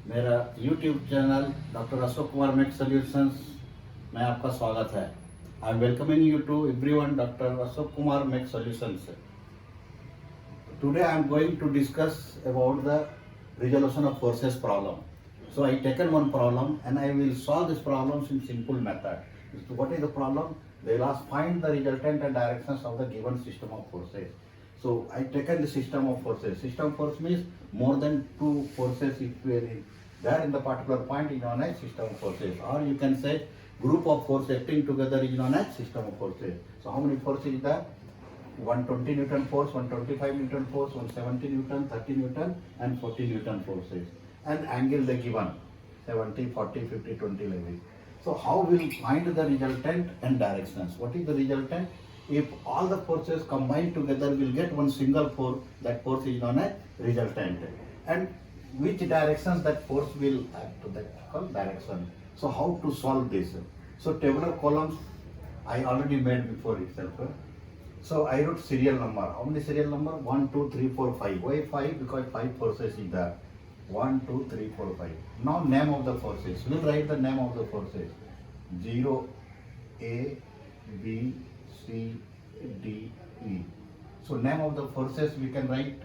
मेरा YouTube channel doctor Ashok Kumar make solutions में आपका स्वागत है। I am welcoming you to everyone doctor Ashok Kumar make solutions. Today I am going to discuss about the resolution of forces problem. So I taken one problem and I will solve this problem in simple method. So what is the problem? They will ask find the resultant and directions of the given system of forces. So I taken the system of forces. System force means more than two forces if there in the particular point is known as system of forces, or you can say group of forces acting together is known as system of forces. So how many forces is there? 120 Newton force, 125 Newton force, 170 Newton, 30 Newton and 40 Newton forces. And angle they given 70, 40, 50, 20 level. So how will find the resultant and directions? What is the resultant? If all the forces combined together will get one single force, that force is known as resultant. And which directions that force will act to, that called direction. So how to solve this? So tabular columns I already made before itself. So I wrote serial number. How many serial number? 1, 2, 3, 4, 5. Why 5? Because 5 forces is there. 1, 2, 3, 4, 5. Now name of the forces. We'll write the name of the forces. 0, A, B, C, D, E. So name of the forces we can write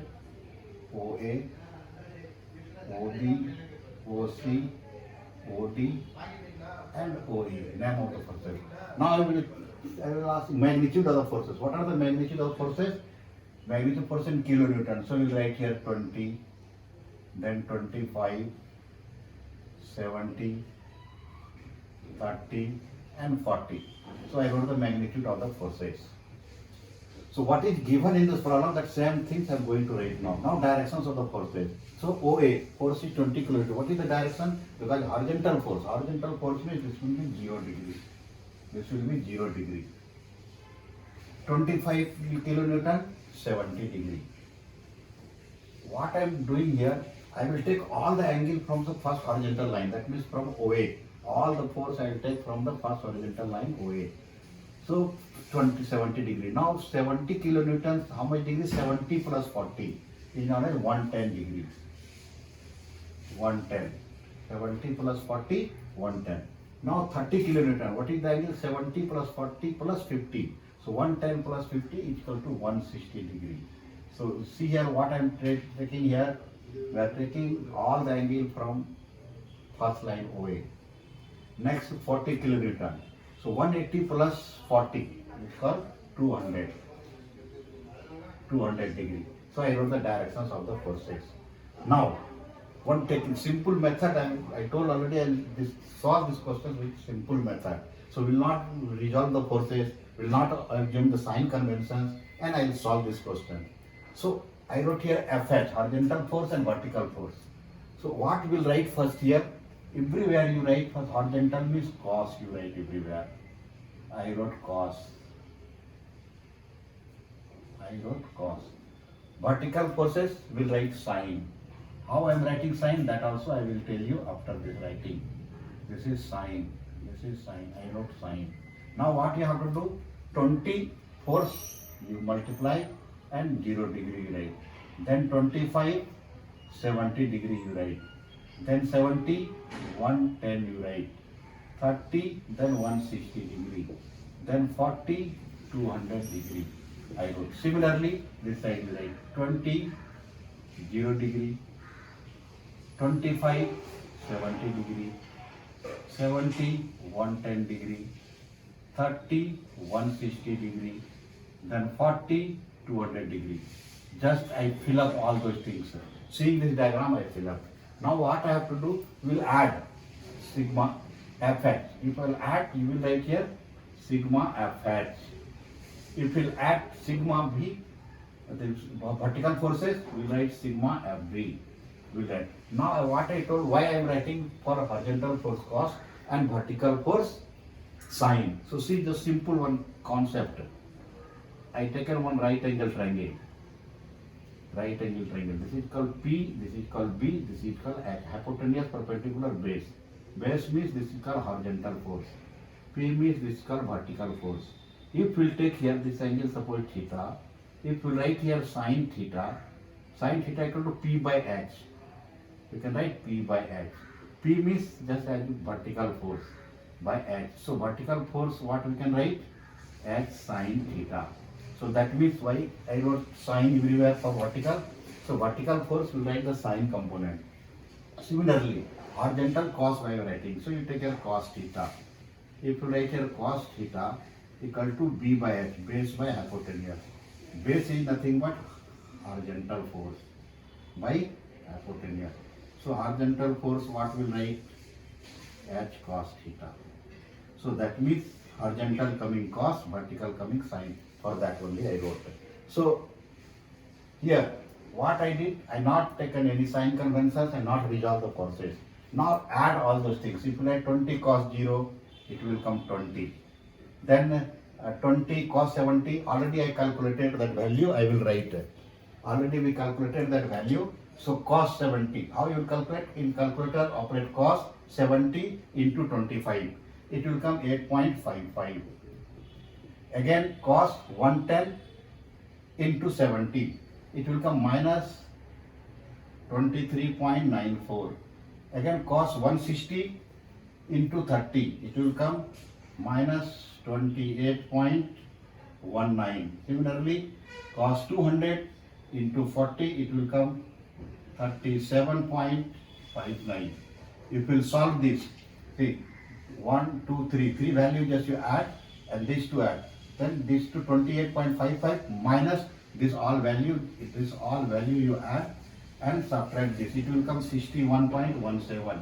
OA, OB, OC, OD and OE. Name of the forces. Now I will ask magnitude of the forces. What are the magnitude of forces? Magnitude force in kilonewton. So we will write here 20, then 25, 70, 30 and 40. So I wrote the magnitude of the forces. So what is given in this problem, that same things I am going to write now. Now directions of the forces. So OA, force is 20 kN. What is the direction? Because horizontal force means this will be 0 degree. This will be 0 degree. 25 kilonewton, 70 degree. What I am doing here, I will take all the angle from the first horizontal line. That means from OA. All the force I will take from the first horizontal line OA. So 70 degree. Now 70 kilonewtons, how much degree? 70 plus 40 is known as 110 degrees. 110. 70 plus 40, 110. Now 30 kilonewton. What is the angle? 70 plus 40 plus 50. So 110 plus 50 is equal to 160 degree. So see here what I am taking here. We are taking all the angle from first line OA. Next 40 kilonewton. So 180 plus 40 is called 200. 200 degree. So I wrote the directions of the forces. Now one taking simple method, I told already I will solve this question with simple method. So we will not resolve the forces, will not assume the sign conventions, and I will solve this question. So I wrote here FH, horizontal force and vertical force. So what we will write first here? Everywhere you write first horizontal means cos, you write everywhere. I wrote cos. Vertical forces will write sine. How I am writing sine, that also I will tell you after this writing. This is sine. I wrote sine. Now what you have to do? 20 force you multiply and 0 degree you write. Then 25, 70 degree you write. Then 70, 110 you write. 30, then 160 degree. Then 40, 200 degree. I wrote. Similarly, this side you write 20, 0 degree. 25, 70 degree, 70, 110 degree, 30, 160 degree, then 40, 200 degree. Just I fill up all those things. Seeing this diagram, I fill up. Now what I have to do, we will add sigma fh. If I will add, you will write here sigma fh. If you will add sigma v, the vertical forces, we will write sigma fv. Now what I told, why I am writing for horizontal force cos and vertical force sine. So see the simple one concept. I taken one right angle triangle. This is called P, this is called B, this is called hypotenuse perpendicular base. Base means this is called horizontal force. P means this is called vertical force. If we take here this angle, suppose theta. If we write here sine theta equal to P by H. You can write P by H. P means just as vertical force by H. So vertical force, what we can write? H sine theta. So that means why I wrote sine everywhere for vertical. So vertical force, we write the sine component. Similarly, horizontal cos I am writing. So you take your cos theta. If you write your cos theta equal to B by H, base by hypotenuse. Base is nothing but horizontal force by hypotenuse. So horizontal force, what will write? H cos theta. So that means horizontal coming cos, vertical coming sine. For that only I wrote. So here what I did, I not taken any sign conventions and not resolve the forces. Now add all those things. If you write 20 cos 0, it will come 20. Then 20 cos 70, already I calculated that value, I will write. Already we calculated that value. So cos 70, how you will calculate? In calculator, operate cos 70 into 25. It will come 8.55. Again cos 110 into 70. It will come minus 23.94. Again cos 160 into 30. It will come minus 28.19. Similarly, cos 200 into 40. It will come 37.59. If you will solve this, see 1, 2, 3. 3 values just you add and these two add. Then this to 28.55 minus this all value you add and subtract this. It will come 61.17.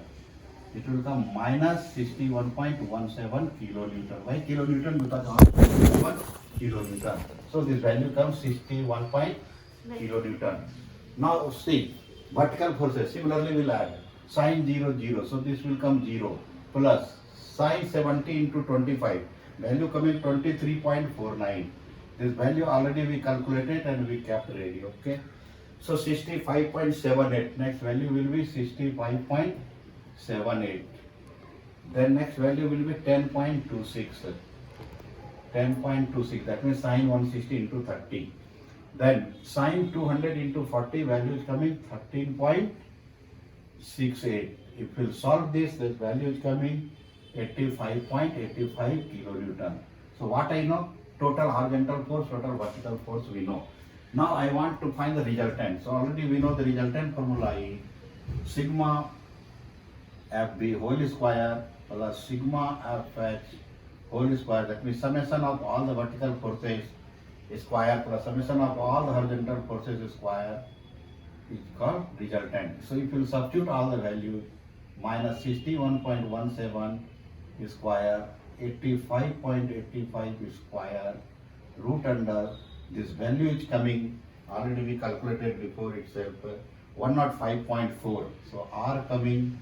It will come minus 61.17 kilonewton. Why kilonewton? Because all 61 kilonewton. So this value comes 61 kilonewton. Now see, vertical forces. Similarly, we'll add sine 0, 0. So this will come 0 plus sine 70 into 25. Value coming 23.49. This value already we calculated and we kept ready. Okay. So 65.78. Next value will be 65.78. Then next value will be 10.26. 10.26. That means sine 160 into 30. Then sine 200 into 40, value is coming 13.68. If we solve this value is coming 85.85 kilonewton. So what I know? Total horizontal force, total vertical force we know. Now I want to find the resultant. So already we know the resultant formula is sigma FB whole square plus sigma FH whole square. That means summation of all the vertical forces square plus summation of all the horizontal forces square is called resultant. So if you substitute all the values, minus 61.17 square, 85.85 square, root under this value is coming, already we calculated before itself, 105.4. So R coming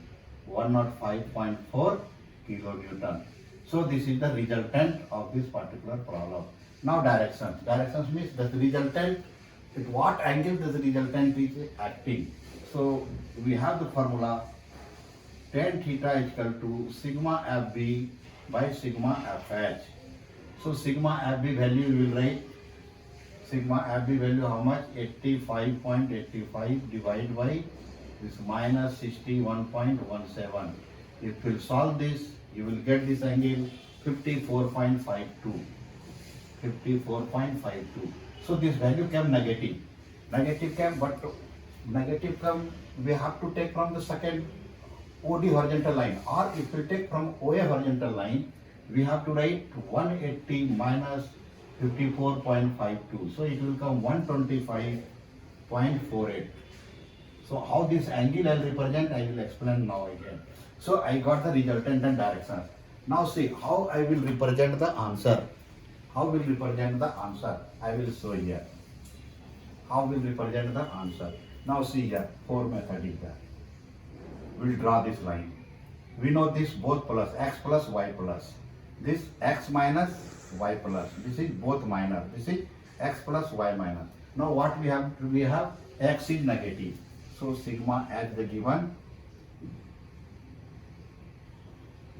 105.4 kilonewton. So this is the resultant of this particular problem. Now directions. Directions means that the resultant, at what angle does the resultant is acting. So we have the formula tan theta is equal to sigma FB by sigma FH. So sigma FB value we will write. Sigma FB value how much? 85.85 divided by this minus 61.17. If you will solve this, you will get this angle 54.52. 54.52. So this value came negative. Negative came, but negative come we have to take from the second OD horizontal line, or if we take from OA horizontal line, we have to write 180 minus 54.52. So it will come 125.48. So how this angle I will represent, I will explain now again. So I got the resultant and direction. Now see how I will represent the answer. How will represent the answer? I will show here. How will represent the answer? Now see here, 4 method is there. We'll draw this line. We know this both plus, x plus y plus. This x minus y plus. This is both minor. This is x plus y minus. Now what we have? We have x is negative. So sigma as the given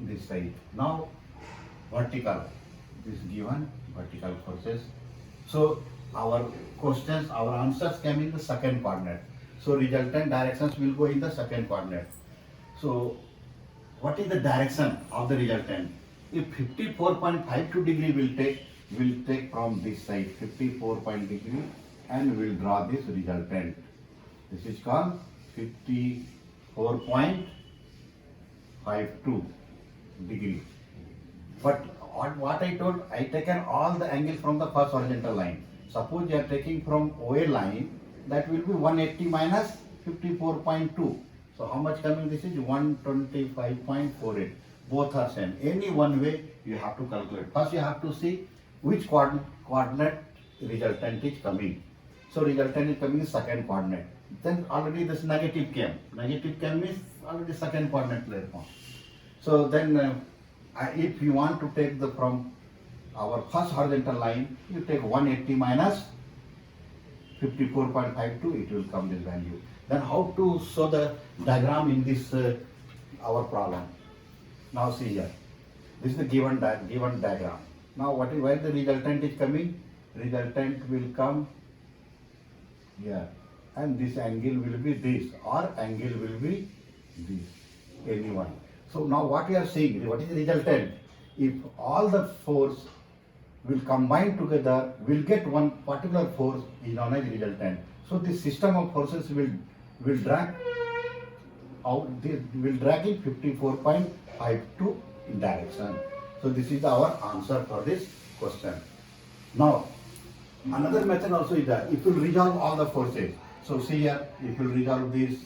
this side. Now vertical. This given vertical forces. So our questions, our answers came in the second coordinate. So resultant directions will go in the second coordinate. So what is the direction of the resultant? If 54.52 degree will take from this side 54 degree and will draw this resultant. This is called 54.52 degree. But what I told, I taken all the angles from the first horizontal line. Suppose you are taking from OA line, that will be 180 minus 54.2. So how much coming? This is 125.48. Both are same. Any one way you have to calculate. First you have to see which coordinate resultant is coming. So resultant is coming in second coordinate. Then already this negative came. Negative came means already second coordinate platform. So then if you want to take the from our first horizontal line, you take 180 minus 54.52, it will come this value. Then how to show the diagram in this our problem? Now see here, this is the given diagram. Now where the resultant is coming? Resultant will come here, and this angle will be this, or angle will be this, any one. So now what we are saying, what is the resultant? If all the force will combine together, will get one particular force is known as resultant. So this system of forces will drag out, will drag in 54.52 in direction. So this is our answer for this question. Now another method also is that if you resolve all the forces. So see here, if you resolve this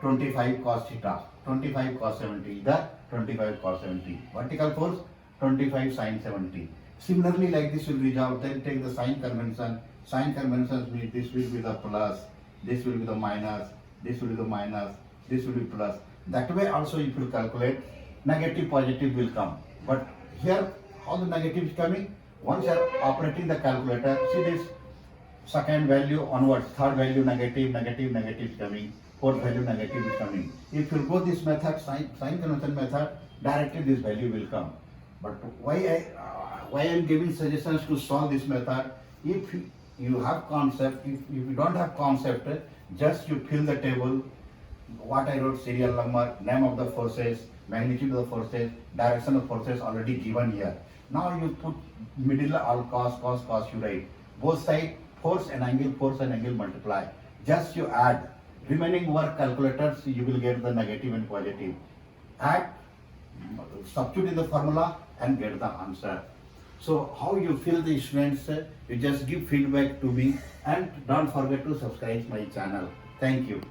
25 cos theta, 25 cos 70, the 25 cos 70. Vertical force 25 sin 70. Similarly, like this will resolve, then take the sign convention. Sign conventions means this will be the plus, this will be the minus, this will be the minus, this will be plus. That way also if you calculate, negative positive will come. But here how the negative is coming? Once you are operating the calculator, see this second value onwards, third value negative, negative, negative is coming, fourth value negative is coming. If you go this method, sign convention method, directly this value will come. But why I am giving suggestions to solve this method? If you have concept, if you don't have concept, just you fill the table, what I wrote, serial number, name of the forces, magnitude of the forces, direction of forces already given here. Now you put middle all cos, you write. Both sides, force and angle multiply. Just you add. Remaining work calculators, you will get the negative and positive. Add, substitute in the formula and get the answer. So how you feel the students, you just give feedback to me and don't forget to subscribe my channel. Thank you.